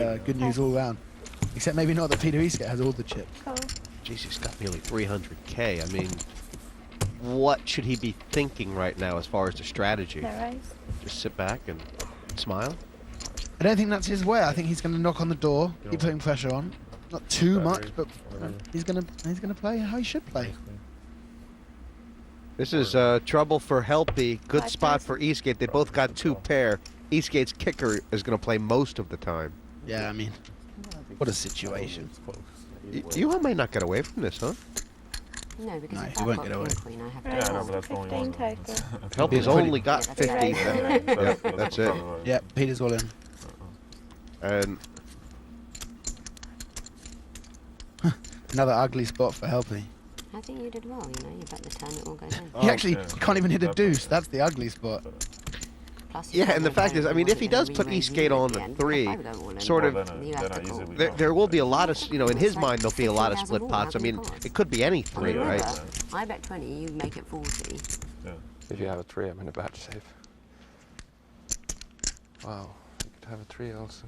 Good news all round. Except maybe not that Peter Eastgate has all the chips. Oh. Jeez, he's got nearly 300k. I mean, what should he be thinking right now as far as the strategy? No worries. Just sit back and smile? I don't think that's his way. I think he's going to knock on the door, keep putting pressure on. Not too much, but he's gonna play how he should play. This is trouble for Helpy. Good spot for Eastgate. They both got 2 pair. Eastgate's kicker is going to play most of the time. Yeah, I mean, what a situation. You all may not get away from this, huh? No, because No, if he I've won't got get away. king queen, I have to Right. Yeah, I know, but that's the only 15 one. total. Helpy's only got 50. Right. Yeah, that's it. Yeah, Peter's all in. And Another ugly spot for Helpy. I think you did well, you know, you bet the turn, it all goes in. He actually Okay. can't even hit a deuce. That's the ugly spot. Plus, yeah, you've and the got fact no is, I game, mean, you if he want it does to put re-raise Eastgate you on at the the end. 3, If I don't want sort him, of, then you have to call. there will be a lot of, you know, in his mind there'll be a lot of split 15,000 pots. I more, mean, how can you it could be any 3, Remember, right? I bet 20, you make it 40. If you have a 3, I'm in a bad shape. Wow, you could have a 3 also.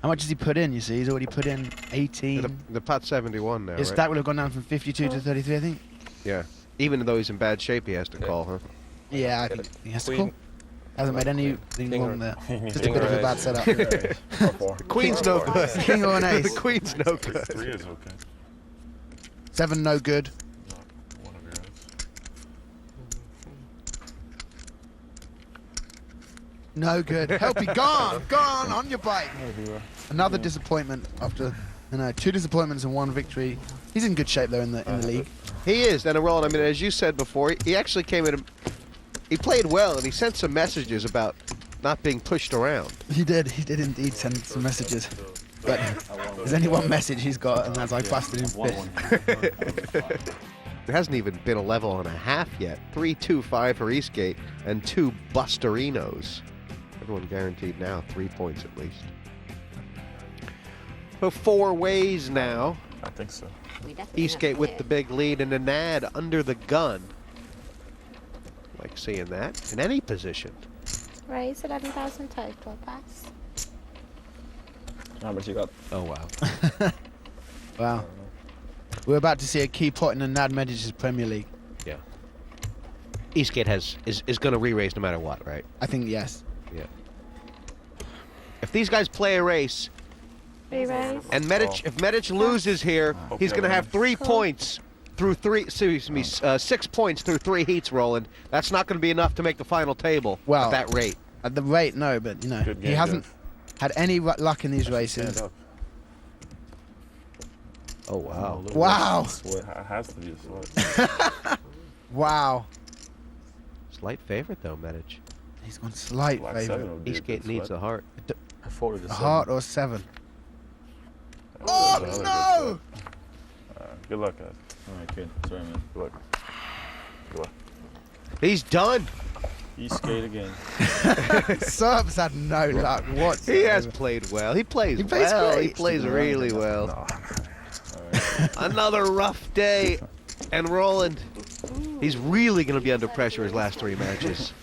How much has he put in, you see? He's already put in 18. The pot's 71 now, His right? stack would have gone down from 52 to 33, I think. Yeah. Even though he's in bad shape, he has to call, huh? Yeah, I think he has to Queen. call. Hasn't made anything King wrong or- there. Just a King bit or of a ace. bad setup. The queen's no good. King or an The ace. queen's no good. 3 is okay. 7 no good. Not one of your eyes. No good. Helpy gone on your bike. Another disappointment after, 2 disappointments and 1 victory. He's in good shape though in the league. He is, and Roland, I mean, as you said before, he actually came in, he played well, and he sent some messages about not being pushed around. He did indeed send some messages. But there's only one message he's got, and that's I busted him fit. There hasn't even been a level and a half yet. 3-2-5 for Eastgate, and 2 busterinos. Everyone guaranteed now 3 points at least. So 4 ways now. I think so. We definitely Eastgate have with to the big lead and a nad under the gun. Like seeing that in any position. Raise 11,000 total. Pass. How much you got? Oh wow. Wow. We're about to see a key pot in the Nad Medic's Premier League. Yeah. Eastgate is going to re-raise no matter what, right? I think yes. Yeah. If these guys play a race Re-raise. and if Medic loses here, he's going to have 3 points through 6 points through 3 heats, Roland. That's not going to be enough to make the final table Well, at that rate. At the rate, no, but Good he game, hasn't had any luck in these races. Stand up. Oh wow. Wow. It has to be a sweat. Wow. Slight favorite though, Medic. He's gone slight Black favourite. 7 would be a Eastgate good needs sweat. a heart. I folded A heart or 7. That's Oh, another good no! sweat. Good luck, guys. Alright, kid. Sorry, man. Good luck. Good luck. He's done. Eastgate again. Serbs had no luck whatsoever. He has played well. He plays He plays well. He great. plays really well. No. Another rough day. And Roland, he's really going to be under pressure his last 3 matches.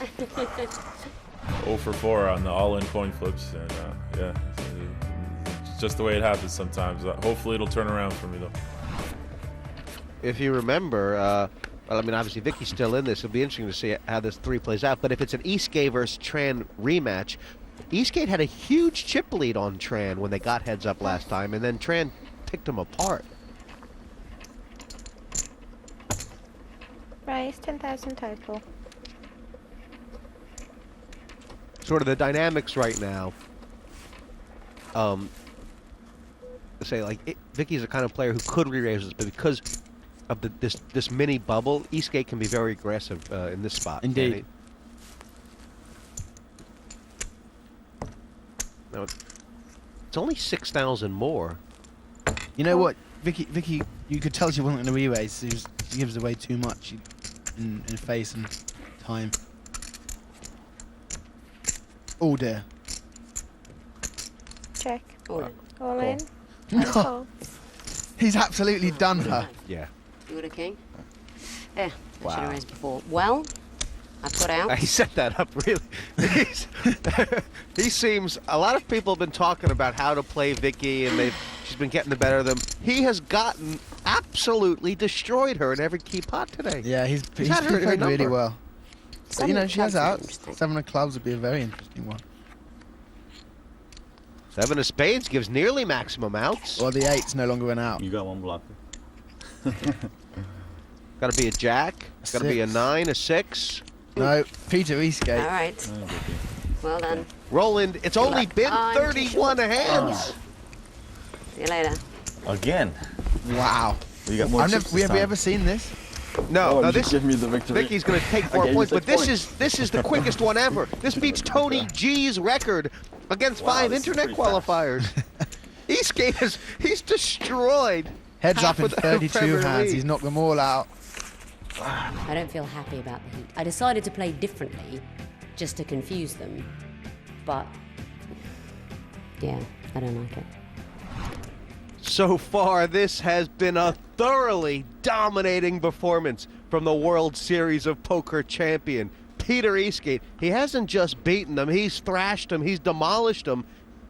0 for 4 on the all-in coin flips, and yeah, it's just the way it happens sometimes. Hopefully it'll turn around for me though. If you remember, well, I mean, obviously Vicky's still in this. It'll be interesting to see how this 3 plays out. But if it's an Eastgate versus Tran rematch, Eastgate had a huge chip lead on Tran when they got heads up last time, and then Tran picked him apart. Raise 10,000 total. Sort of the dynamics right now. Say like Vicky's the kind of player who could re-raise this, but because of this mini bubble, Eastgate can be very aggressive in this spot. Indeed. can't he? Now it's only 6,000 more. You know what, Vicky, you could tell she wasn't going to re-raise. She gives away too much in face and time. Oh dear. Check. All in. All in. No, Call. he's absolutely done her. Yeah. You were a king? Yeah, I should Wow. have raised before. Well, I put out. He set that up really. He seems. A lot of people have been talking about how to play Vicky, and she's been getting the better of them. He has gotten absolutely destroyed her in every key pot today. Yeah, he's had her played really number. well. So, Seven of she has clubs is outs. interesting. 7 of clubs would be a very interesting one. 7 of spades gives nearly maximum outs. Or the 8's no longer an out. You got one blocker. Got to be a jack. Got to be a 6. 9, a 6. No, Peter Eastgate. All right. Well done. Roland, it's only luck. been I'm 31 hands. See you later. Again. Wow. You got more Have chips we this ever time. seen this? No, no, you this give me the victory. Vicky's going to take 4 Okay, points, you but take this is the quickest one ever. This beats Tony G's record against 5 this is internet pretty fast. qualifiers. Eastgate he's destroyed. Heads half up in of the 32 Premier hands. League. He's knocked them all out. I don't feel happy about the Heat. I decided to play differently just to confuse them. But, yeah, I don't like it. So far, this has been a thoroughly dominating performance from the World Series of Poker champion, Peter Eastgate. He hasn't just beaten them, he's thrashed them, he's demolished them.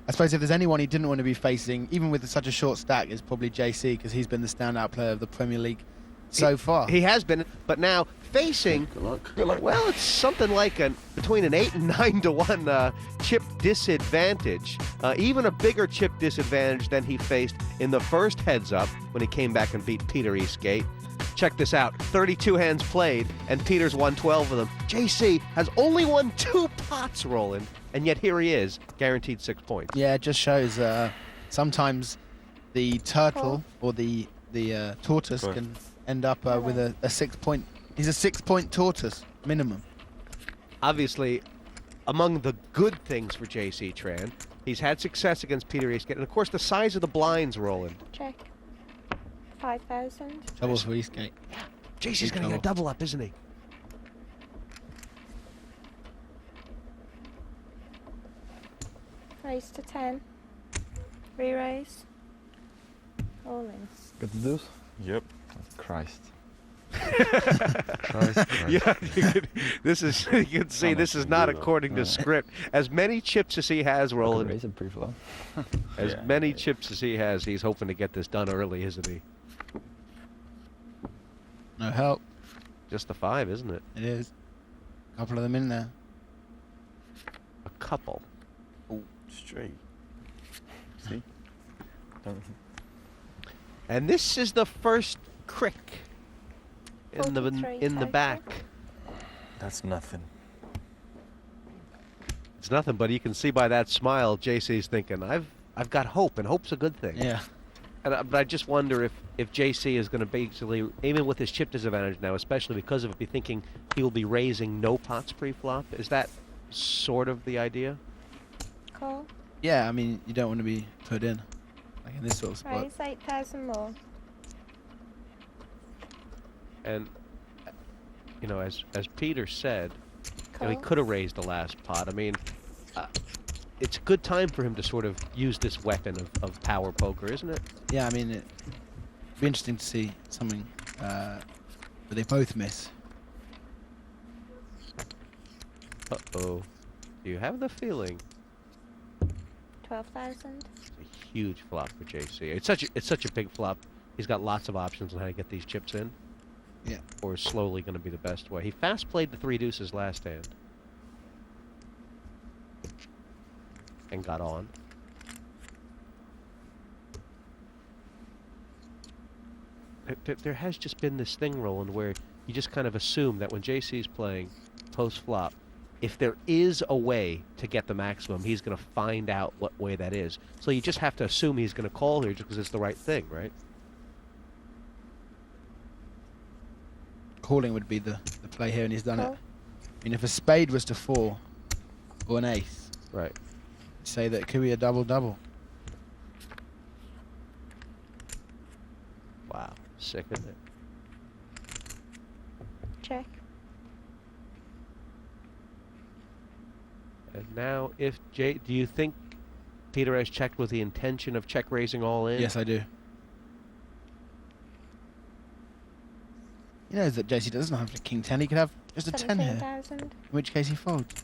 I suppose if there's anyone he didn't want to be facing, even with such a short stack, it's probably JC, because he's been the standout player of the Premier League so far. He has been, but now facing, Good luck. Good luck. well, it's something like between an 8 and 9 to 1 chip disadvantage. Even a bigger chip disadvantage than he faced in the first heads up when he came back and beat Peter Eastgate. Check this out, 32 hands played, and Peter's won 12 of them. JC has only won 2 pots, Roland, and yet here he is, guaranteed 6 points. Yeah, it just shows sometimes the turtle or the tortoise Right. can end up with a 6 point. He's a 6 point tortoise minimum. Obviously, among the good things for JC Tran, he's had success against Peter Eastgate, and of course the size of the blinds, Roland. Check. 5,000. Doubles for Eastgate. JC's going to get a double up, isn't he? Raise to 10. Re-raise. All in. Got the deuce? Yep. Christ. Yeah, this is. You can see this is not according to script. As many chips as he has, Roland. Raise it pre-flop. As Yeah. many chips as he has, he's hoping to get this done early, isn't he? No help. Just a 5, isn't it? It is. A couple of them in there. A couple. Straight. See? Don't- And this is the first crick in the 43 total. back. That's nothing. It's nothing, but you can see by that smile, JC's thinking, I've got hope, and hope's a good thing. Yeah. And but I just wonder if JC is going to basically, even with his chip disadvantage now, especially because of it, be thinking he will be raising no pots pre-flop. Is that sort of the idea? Call. Yeah, I mean, you don't want to be put in, like in this sort of spot. Raise 8,000 more. And you know, as Peter said, you know, he Call. could have raised the last pot. I mean, it's a good time for him to sort of use this weapon of power poker, isn't it? Yeah, I mean, it'd be interesting to see something where they both miss. Uh-oh. Do you have the feeling 12,000. it's a huge flop for JC? It's such a big flop. He's got lots of options on how to get these chips in. Yeah. Or is slowly going to be the best way. He fast played the 3 deuces last hand. And got on. There has just been this thing, Roland, where you just kind of assume that when JC's playing post-flop, if there is a way to get the maximum, he's going to find out what way that is. So you just have to assume he's going to call here just because it's the right thing, right? Calling would be the play here, and he's done it. Call. I mean, if a spade was to 4 or an ace, Right. say that it could be a double-double. Wow. Sick, isn't it? Check. And now, do you think Peter has checked with the intention of check raising all in? Yes, I do. He knows that JC doesn't have the king 10. He could have Just a 10 here. 17,000. In which case he folds.